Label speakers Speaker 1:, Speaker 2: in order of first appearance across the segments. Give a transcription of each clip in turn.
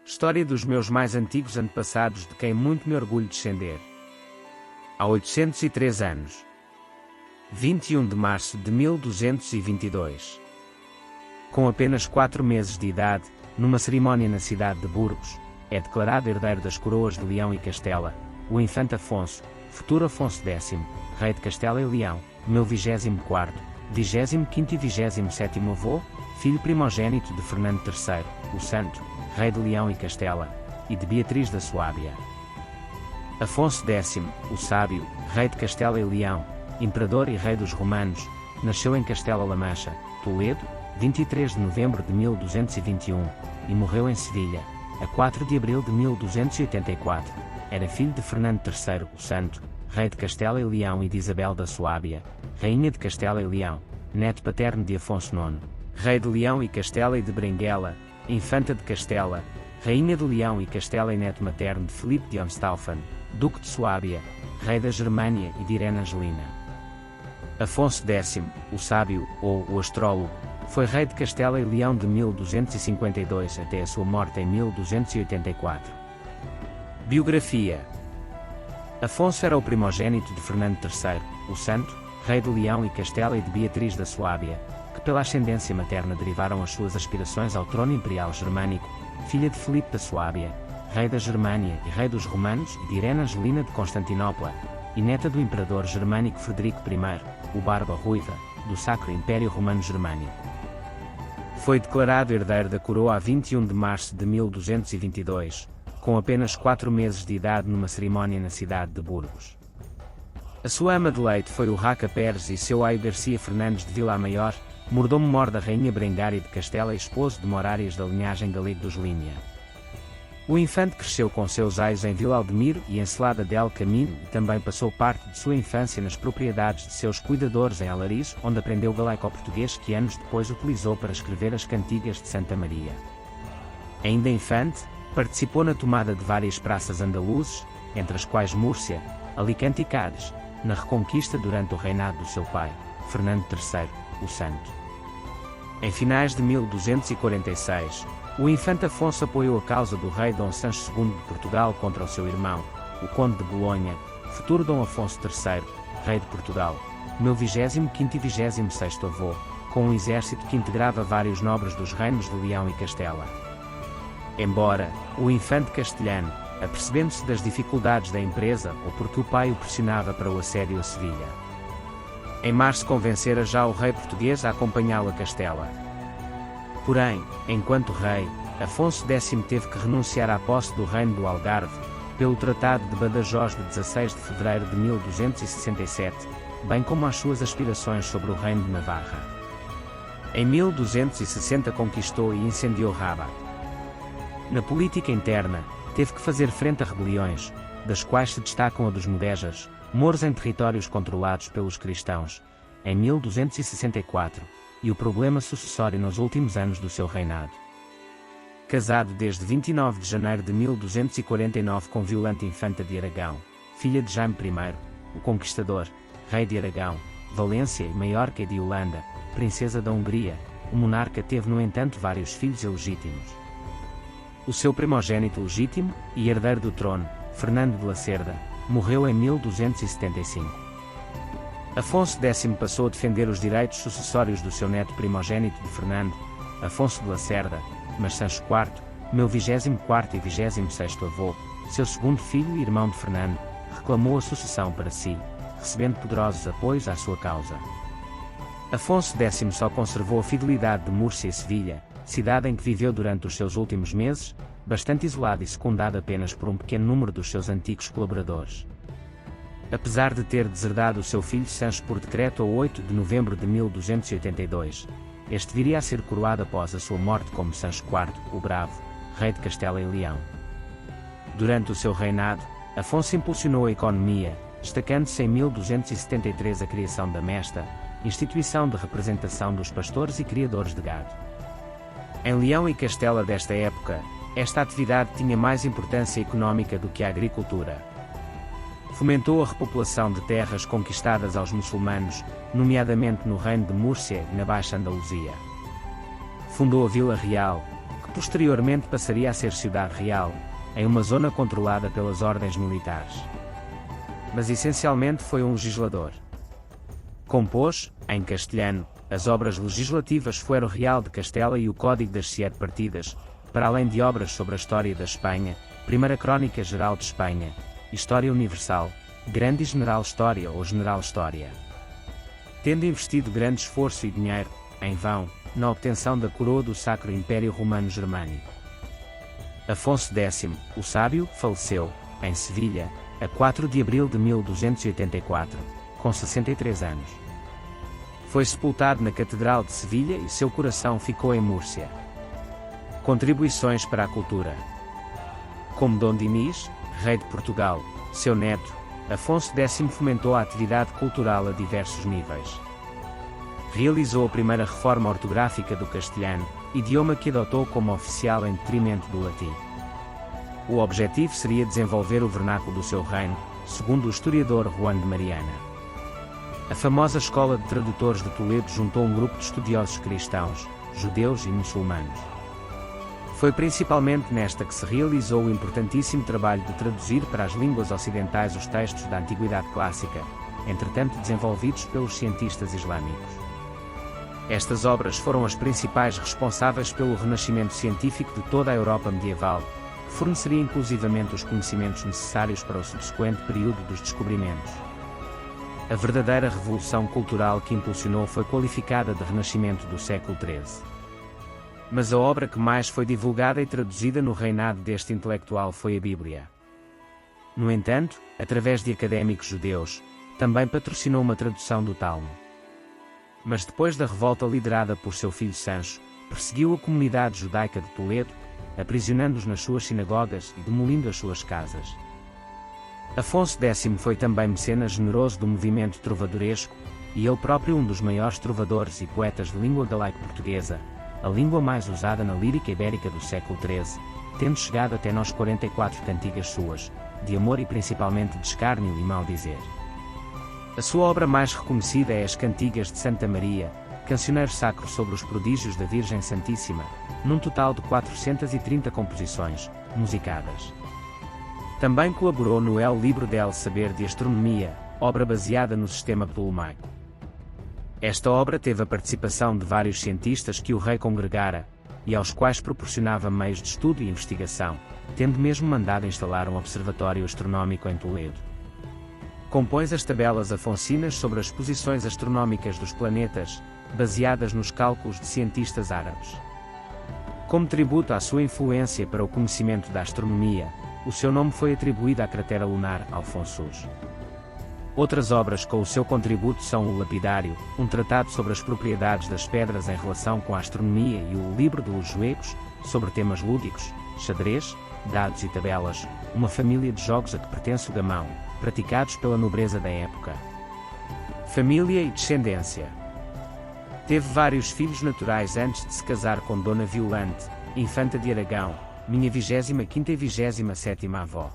Speaker 1: História dos meus mais antigos antepassados de quem muito me orgulho descender. Há 803 anos. 21 de março de 1222. Com apenas 4 meses de idade, numa cerimónia na cidade de Burgos, é declarado herdeiro das coroas de Leão e Castela, o infante Afonso, futuro Afonso X, rei de Castela e Leão, meu 24º, 25º e 27º avô, filho primogênito de Fernando III, o Santo, rei de Leão e Castela, e de Beatriz da Suábia. Afonso X, o Sábio, rei de Castela e Leão, imperador e rei dos romanos, nasceu em Castela-La Mancha, Toledo, 23 de novembro de 1221, e morreu em Sevilha, a 4 de abril de 1284. Era filho de Fernando III, o Santo, rei de Castela e Leão, e de Isabel da Suábia, rainha de Castela e Leão, neto paterno de Afonso IX, rei de Leão e Castela, e de Berenguela, infanta de Castela, rainha de Leão e Castela e neto materno de Filipe de Hohenstaufen, duque de Suábia, rei da Germânia, e de Irene Angelina. Afonso X, o Sábio, ou o Astrólogo, foi rei de Castela e Leão de 1252 até a sua morte em 1284. Biografia. Afonso era o primogênito de Fernando III, o Santo, rei de Leão e Castela, e de Beatriz da Suábia, que pela ascendência materna derivaram as suas aspirações ao trono imperial germânico, filha de Filipe da Suábia, rei da Germânia e rei dos romanos, e de Irene Angelina de Constantinopla, e neta do imperador germânico Frederico I, o Barba Ruiva, do Sacro Império Romano Germânico. Foi declarado herdeiro da coroa a 21 de março de 1222, com apenas 4 meses de idade, numa cerimónia na cidade de Burgos. A sua ama de leite foi Urraca Pérez, e seu aio Garcia Fernandes de Vila-Maior, mordomo-mor da rainha Berengária de Castela e esposo de Morárias da linhagem galego dos Línia. O infante cresceu com seus aios em Vila Aldemiro e em Celada del Camino, e também passou parte de sua infância nas propriedades de seus cuidadores em Alariz, onde aprendeu galaico-português, que anos depois utilizou para escrever as cantigas de Santa Maria. Ainda infante, participou na tomada de várias praças andaluzes, entre as quais Múrcia, Alicante e Cádiz, na Reconquista durante o reinado do seu pai, Fernando III, o Santo. Em finais de 1246, o infante Afonso apoiou a causa do rei Dom Sancho II de Portugal contra o seu irmão, o conde de Bolonha, futuro Dom Afonso III, rei de Portugal, meu 25º e 26º avô, com um exército que integrava vários nobres dos reinos de Leão e Castela. Embora, o infante castelhano, apercebendo-se das dificuldades da empresa, ou porque o pai o pressionava para o assédio a Sevilha, em março convencera já o rei português a acompanhá-lo a Castela. Porém, enquanto rei, Afonso X teve que renunciar à posse do reino do Algarve, pelo Tratado de Badajoz de 16 de fevereiro de 1267, bem como às suas aspirações sobre o reino de Navarra. Em 1260 conquistou e incendiou Rabat. Na política interna, teve que fazer frente a rebeliões, das quais se destacam a dos Mudéjas, mouros em territórios controlados pelos cristãos, em 1264, e o problema sucessório nos últimos anos do seu reinado. Casado desde 29 de janeiro de 1249 com Violante Infanta de Aragão, filha de Jaime I, o Conquistador, rei de Aragão, Valência e Maiorca e de Holanda, princesa da Hungria, o monarca teve no entanto vários filhos ilegítimos. O seu primogênito legítimo, e herdeiro do trono, Fernando de Lacerda, morreu em 1275. Afonso X passou a defender os direitos sucessórios do seu neto primogênito de Fernando, Afonso de Lacerda, mas Sancho IV, meu 24º e 26º avô, seu segundo filho e irmão de Fernando, reclamou a sucessão para si, recebendo poderosos apoios à sua causa. Afonso X só conservou a fidelidade de Múrcia e Sevilha, cidade em que viveu durante os seus últimos meses, bastante isolado e secundado apenas por um pequeno número dos seus antigos colaboradores. Apesar de ter deserdado o seu filho Sancho por decreto a 8 de novembro de 1282, este viria a ser coroado após a sua morte como Sancho IV, o Bravo, rei de Castela e Leão. Durante o seu reinado, Afonso impulsionou a economia, destacando-se em 1273 a criação da Mesta, instituição de representação dos pastores e criadores de gado. Em Leão e Castela desta época, esta atividade tinha mais importância económica do que a agricultura. Fomentou a repopulação de terras conquistadas aos muçulmanos, nomeadamente no reino de Múrcia e na Baixa Andaluzia. Fundou a Vila Real, que posteriormente passaria a ser Cidade Real, em uma zona controlada pelas ordens militares. Mas essencialmente foi um legislador. Compôs, em castelhano, as obras legislativas Fuero Real de Castela e o Código das Siete Partidas, para além de obras sobre a história da Espanha, Primeira Crónica Geral de Espanha, História Universal, Grande e General História ou General História. Tendo investido grande esforço e dinheiro, em vão, na obtenção da coroa do Sacro Império Romano Germânico. Afonso X, o Sábio, faleceu, em Sevilha, a 4 de abril de 1284, com 63 anos. Foi sepultado na Catedral de Sevilha e seu coração ficou em Múrcia. Contribuições para a cultura. Como Dom Dinis, rei de Portugal, seu neto, Afonso X fomentou a atividade cultural a diversos níveis. Realizou a primeira reforma ortográfica do castelhano, idioma que adotou como oficial em detrimento do latim. O objetivo seria desenvolver o vernáculo do seu reino, segundo o historiador Juan de Mariana. A famosa Escola de Tradutores de Toledo juntou um grupo de estudiosos cristãos, judeus e muçulmanos. Foi principalmente nesta que se realizou o importantíssimo trabalho de traduzir para as línguas ocidentais os textos da Antiguidade Clássica, entretanto desenvolvidos pelos cientistas islâmicos. Estas obras foram as principais responsáveis pelo renascimento científico de toda a Europa medieval, que forneceria inclusivamente os conhecimentos necessários para o subsequente período dos descobrimentos. A verdadeira revolução cultural que impulsionou foi qualificada de renascimento do século XIII. Mas a obra que mais foi divulgada e traduzida no reinado deste intelectual foi a Bíblia. No entanto, através de académicos judeus, também patrocinou uma tradução do Talmo. Mas depois da revolta liderada por seu filho Sancho, perseguiu a comunidade judaica de Toledo, aprisionando-os nas suas sinagogas e demolindo as suas casas. Afonso X foi também mecenas generoso do movimento trovadoresco, e ele próprio um dos maiores trovadores e poetas de língua galaico-portuguesa, a língua mais usada na lírica ibérica do século XIII, tendo chegado até nós 44 cantigas suas, de amor e principalmente de escárnio e maldizer. A sua obra mais reconhecida é as Cantigas de Santa Maria, cancioneiro sacro sobre os prodígios da Virgem Santíssima, num total de 430 composições, musicadas. Também colaborou no El Libro del Saber de Astronomia, obra baseada no sistema ptolomaico. Esta obra teve a participação de vários cientistas que o rei congregara, e aos quais proporcionava meios de estudo e investigação, tendo mesmo mandado instalar um observatório astronómico em Toledo. Compôs as tabelas afonsinas sobre as posições astronómicas dos planetas, baseadas nos cálculos de cientistas árabes. Como tributo à sua influência para o conhecimento da astronomia, o seu nome foi atribuído à cratera lunar Alfonsus. Outras obras com o seu contributo são o Lapidário, um tratado sobre as propriedades das pedras em relação com a astronomia, e o Livro dos Juegos, sobre temas lúdicos, xadrez, dados e tabelas, uma família de jogos a que pertence o gamão, praticados pela nobreza da época. Família e descendência. Teve vários filhos naturais antes de se casar com Dona Violante, infanta de Aragão, minha 25ª e 27ª avó.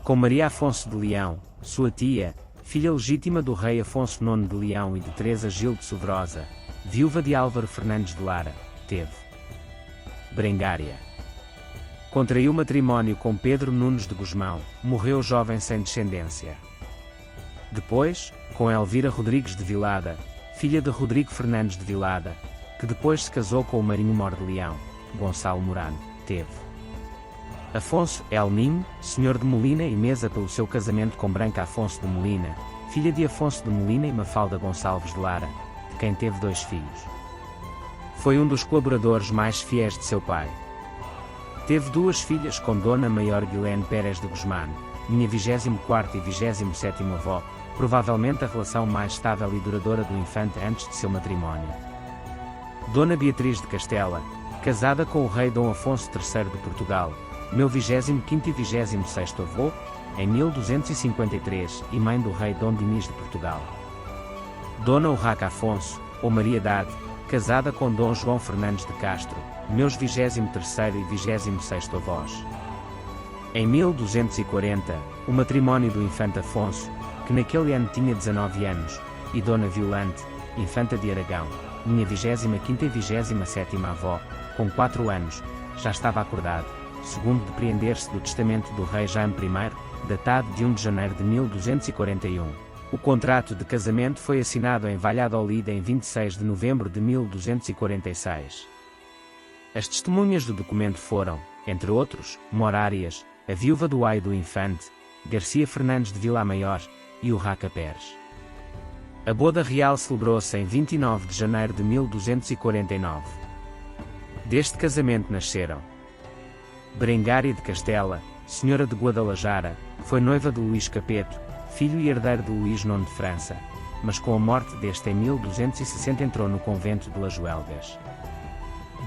Speaker 1: Com Maria Afonso de Leão, sua tia, filha legítima do rei Afonso IX de Leão e de Teresa Gil de Sobrosa, viúva de Álvaro Fernandes de Lara, teve Brengária. Contraiu matrimónio com Pedro Nunes de Gusmão, morreu jovem sem descendência. Depois, com Elvira Rodrigues de Vilada, filha de Rodrigo Fernandes de Vilada, que depois se casou com o marinho mor de Leão, Gonçalo Morano, teve Afonso El Ninho, senhor de Molina e Mesa pelo seu casamento com Branca Afonso de Molina, filha de Afonso de Molina e Mafalda Gonçalves de Lara, de quem teve 2 filhos. Foi um dos colaboradores mais fiéis de seu pai. Teve 2 filhas com Dona Maior Guilene Pérez de Guzmán, minha 24ª e 27ª avó, provavelmente a relação mais estável e duradoura do infante antes de seu matrimónio. Dona Beatriz de Castela, casada com o rei Dom Afonso III de Portugal, meu 25º e 26º avô, em 1253, e mãe do rei Dom Dinis de Portugal. Dona Urraca Afonso, ou Maria Dade, casada com Dom João Fernandes de Castro, meus 23º e 26º avós. Em 1240, o matrimónio do infante Afonso, que naquele ano tinha 19 anos, e Dona Violante, infanta de Aragão, minha 25ª e 27ª avó, com 4 anos, já estava acordado, segundo depreender-se do testamento do rei Jaime I, datado de 1 de janeiro de 1241. O contrato de casamento foi assinado em Valladolid em 26 de novembro de 1246. As testemunhas do documento foram, entre outros, Mor Arias, a viúva do ai do infante, Garcia Fernandes de Vilamaior e Urraca Pérez. A boda real celebrou-se em 29 de janeiro de 1249. Deste casamento nasceram Berengária de Castela, senhora de Guadalajara, foi noiva de Luís Capeto, filho e herdeiro de Luís IX de França, mas com a morte deste em 1260 entrou no convento de Lajoelgas.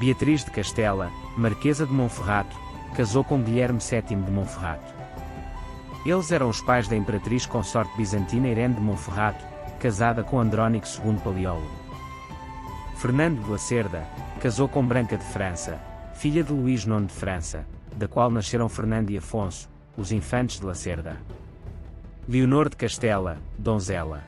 Speaker 1: Beatriz de Castela, marquesa de Monferrato, casou com Guilherme VII de Monferrato. Eles eram os pais da imperatriz consorte bizantina Irene de Monferrato, casada com Andrónico II Paleólogo. Fernando de Lacerda, casou com Branca de França, filha de Luís IX de França, da qual nasceram Fernando e Afonso, os infantes de Lacerda. Leonor de Castela, donzela.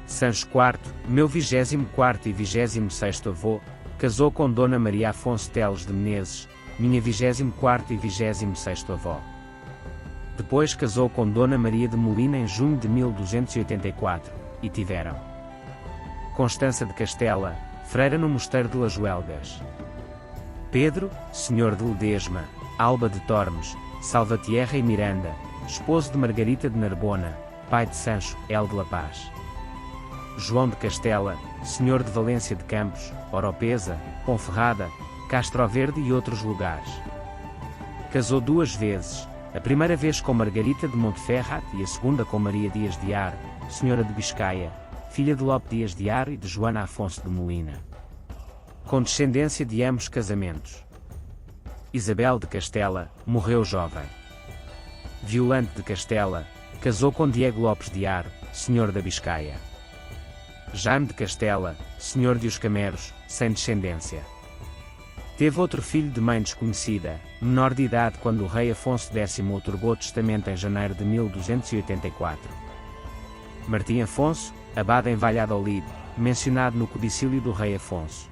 Speaker 1: Sancho IV, meu 24º e 26º avô, casou com Dona Maria Afonso Teles de Menezes, minha 24º e 26º avó. Depois casou com Dona Maria de Molina em junho de 1284, e tiveram Constança de Castela, freira no mosteiro de Lajoelgas. Pedro, senhor de Ledesma, Alba de Tormes, Salvatierra e Miranda, esposo de Margarita de Narbona, pai de Sancho, El de La Paz. João de Castela, senhor de Valência de Campos, Oropesa, Ponferrada, Castro Verde e outros lugares. Casou 2 vezes, a primeira vez com Margarita de Montferrat e a segunda com Maria Dias de Ar, senhora de Biscaia, filha de Lope Dias de Ar e de Joana Afonso de Molina. Com descendência de ambos casamentos. Isabel de Castela, morreu jovem. Violante de Castela, casou com Diego Lopes de Ar, senhor da Biscaia. Jaime de Castela, senhor de Os Cameros, sem descendência. Teve outro filho de mãe desconhecida, menor de idade quando o rei Afonso X outorgou o testamento em janeiro de 1284. Martim Afonso, abade em Valladolid, mencionado no codicílio do rei Afonso.